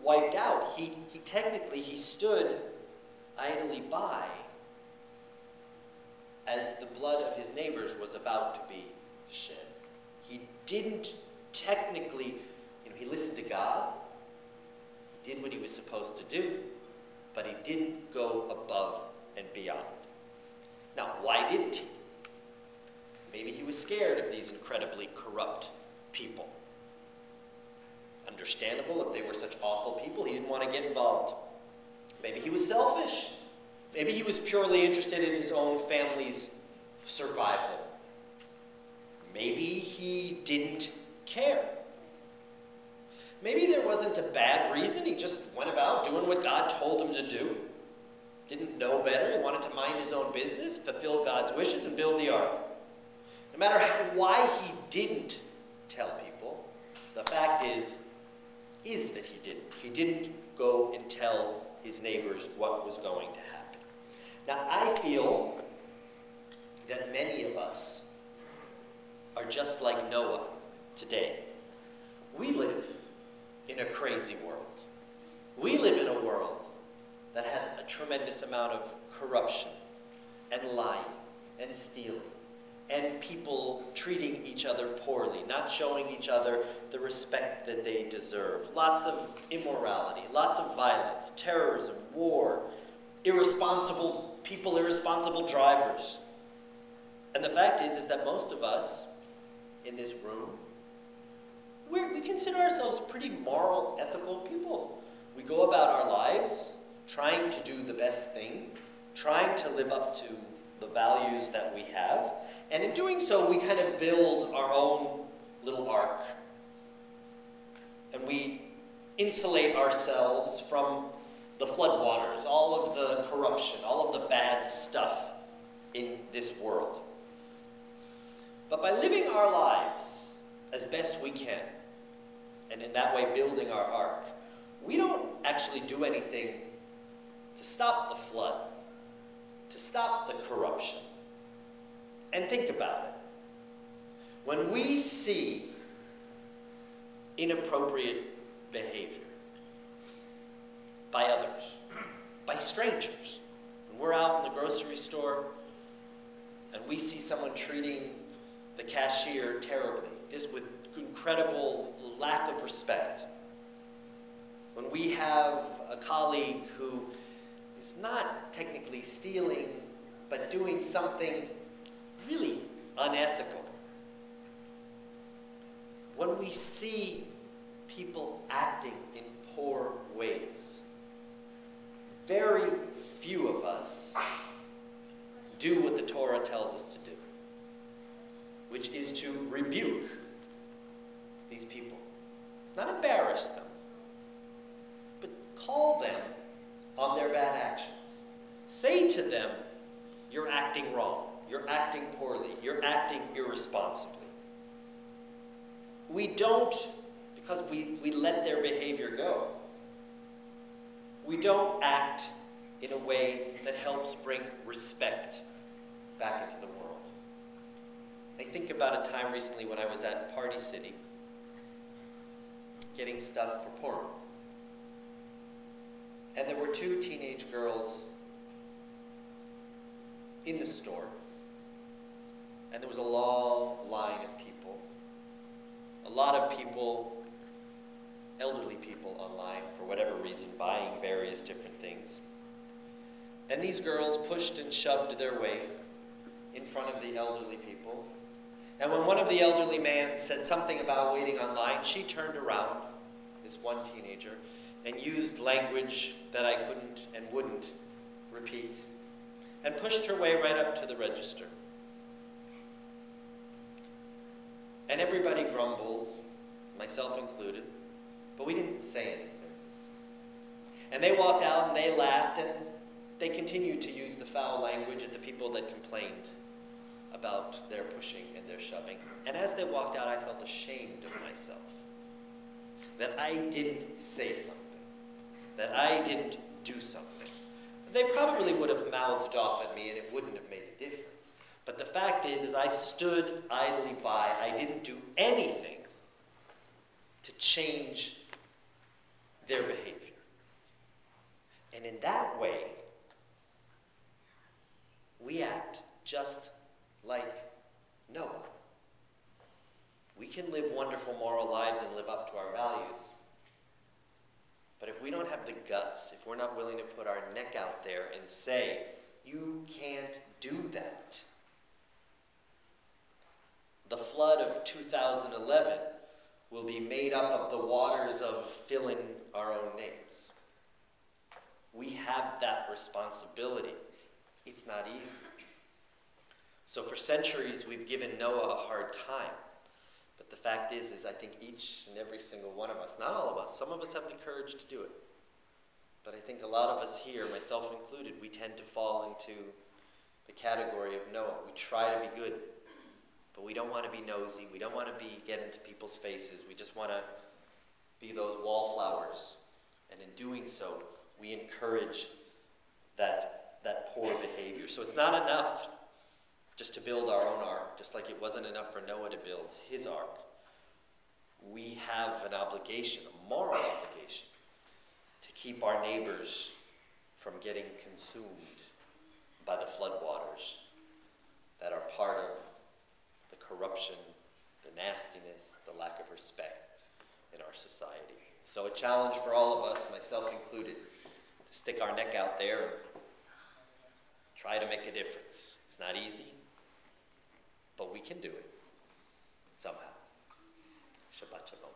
wiped out. He technically stood idly by as the blood of his neighbors was about to be shed. He didn't technically, he listened to God. He did what he was supposed to do, but he didn't go above and beyond. Now, why didn't he? Maybe he was scared of these incredibly corrupt people. Understandable, if they were such awful people, he didn't want to get involved. Maybe he was selfish. Maybe he was purely interested in his own family's survival. Maybe he didn't care. Maybe there wasn't a bad reason. He just went about doing what God told him to do. Didn't know better. He wanted to mind his own business, fulfill God's wishes, and build the ark. No matter why he didn't tell people, the fact is that he didn't. He didn't go and tell his neighbors what was going to happen. Now, I feel that many of us are just like Noah today. We live in a crazy world. We live in a world that has a tremendous amount of corruption and lying and stealing and people treating each other poorly, not showing each other the respect that they deserve. Lots of immorality, lots of violence, terrorism, war, irresponsible people, irresponsible drivers. And the fact is that most of us in this room, we consider ourselves pretty moral, ethical people. We go about our lives trying to do the best thing, trying to live up to the values that we have, and in doing so, we kind of build our own little ark. And we insulate ourselves from the floodwaters, all of the corruption, all of the bad stuff in this world. But by living our lives as best we can, and in that way building our ark, we don't actually do anything to stop the flood, to stop the corruption. And think about it. When we see inappropriate behavior by others, by strangers, when we're out in the grocery store and we see someone treating the cashier terribly, just with incredible lack of respect, when we have a colleague who is not technically stealing, but doing something really unethical, when we see people acting in poor ways, very few of us do what the Torah tells us to do, which is to rebuke these people. Not embarrass them, but call them on their bad actions. Say to them, you're acting wrong, you're acting poorly, you're acting irresponsibly. We don't, because we let their behavior go, we don't act in a way that helps bring respect back into the world. I think about a time recently when I was at Party City getting stuff for Purim. And there were two teenage girls in the store, and there was a long line of people. A lot of people, elderly people online, for whatever reason, buying various different things. And these girls pushed and shoved their way in front of the elderly people. And when one of the elderly men said something about waiting online, she turned around, this one teenager, and used language that I couldn't and wouldn't repeat, and pushed her way right up to the register. And everybody grumbled, myself included, but we didn't say anything. And they walked out and they laughed and they continued to use the foul language at the people that complained about their pushing and their shoving. And as they walked out, I felt ashamed of myself, that I didn't say something, that I didn't do something. They probably would have mouthed off at me and it wouldn't have made a difference. But the fact is I stood idly by. I didn't do anything to change their behavior. And in that way, we act just like Noah. We can live wonderful moral lives and live up to our values. But if we don't have the guts, if we're not willing to put our neck out there and say, you can't do that. The flood of 2011 will be made up of the waters of filling our own names. We have that responsibility. It's not easy. So for centuries, we've given Noah a hard time. But the fact is I think each and every single one of us, not all of us, some of us have the courage to do it. But I think a lot of us here, myself included, we tend to fall into the category of Noah. We try to be good, but we don't want to be nosy. We don't want to get into people's faces. We just want to be those wallflowers. And in doing so, we encourage that poor behavior. So it's not enough just to build our own ark, just like it wasn't enough for Noah to build his ark. We have an obligation, a moral obligation, to keep our neighbors from getting consumed by the floodwaters that are part of the corruption, the nastiness, the lack of respect in our society. So a challenge for all of us, myself included, to stick our neck out there and try to make a difference. It's not easy, but we can do it somehow. Shabbat Shalom.